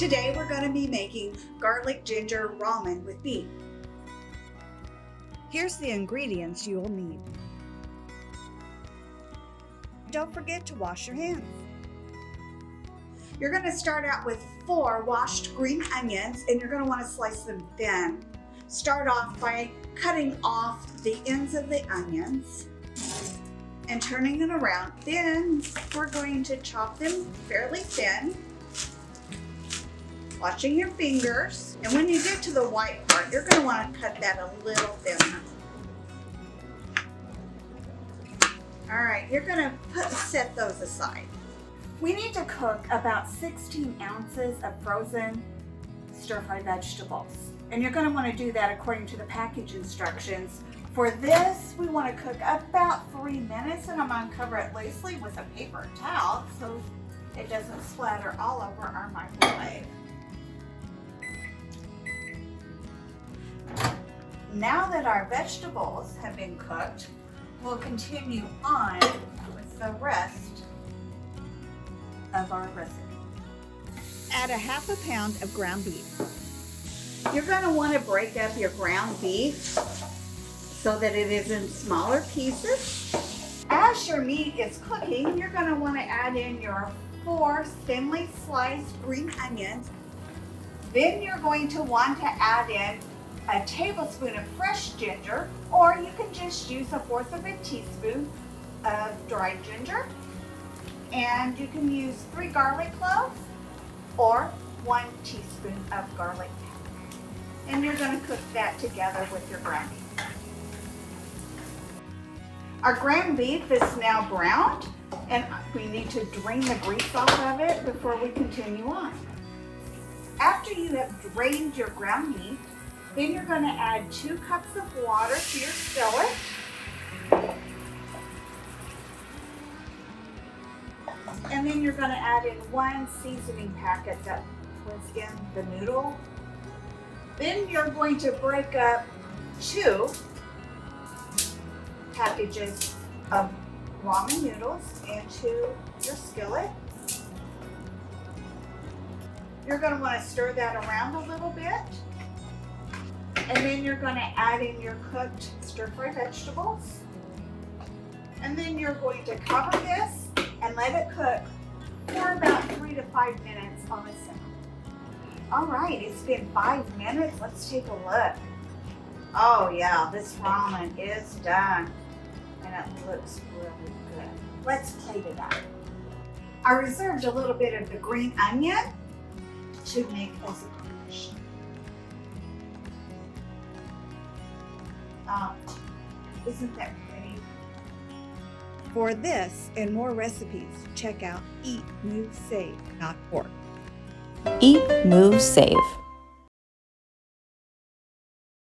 Today we're going to be making garlic ginger ramen with beef. Here's the ingredients you will need. Don't forget to wash your hands. You're going to start out with 4 washed green onions, and you're going to want to slice them thin. Start off by cutting off the ends of the onions and turning it around. Then we're going to chop them fairly thin, watching your fingers. And when you get to the white part, you're going to want to cut that a little thinner. All right, you're going to set those aside. We need to cook about 16 ounces of frozen stir-fried vegetables. And you're going to want to do that according to the package instructions. For this, we want to cook about 3 minutes, and I'm going to cover it loosely with a paper towel so it doesn't splatter all over our microwave. Now that our vegetables have been cooked, we'll continue on with the rest of our recipe. Add a ½ pound of ground beef. You're going to want to break up your ground beef so that it is in smaller pieces. As your meat is cooking, you're going to want to add in your 4 thinly sliced green onions. Then you're going to want to add in a tablespoon of fresh ginger, or you can just use 1/4 of a teaspoon of dried ginger. And you can use 3 garlic cloves or 1 teaspoon of garlic powder. And you're going to cook that together with your ground beef. Our ground beef is now browned, and we need to drain the grease off of it before we continue on. After you have drained your ground beef, then you're going to add 2 cups of water to your skillet. And then you're going to add in 1 seasoning packet that was in the noodle. Then you're going to break up 2 packages of ramen noodles into your skillet. You're going to want to stir that around a little bit. And then you're going to add in your cooked stir-fried vegetables. And then you're going to cover this and let it cook for about 3 to 5 minutes on the simmer. All right, it's been 5 minutes. Let's take a look. Oh yeah, this ramen is done. And it looks really good. Let's plate it up. I reserved a little bit of the green onion to make as a garnish. Isn't that pretty? For this and more recipes, check out eatmovesave.org. Eat, Move, Save.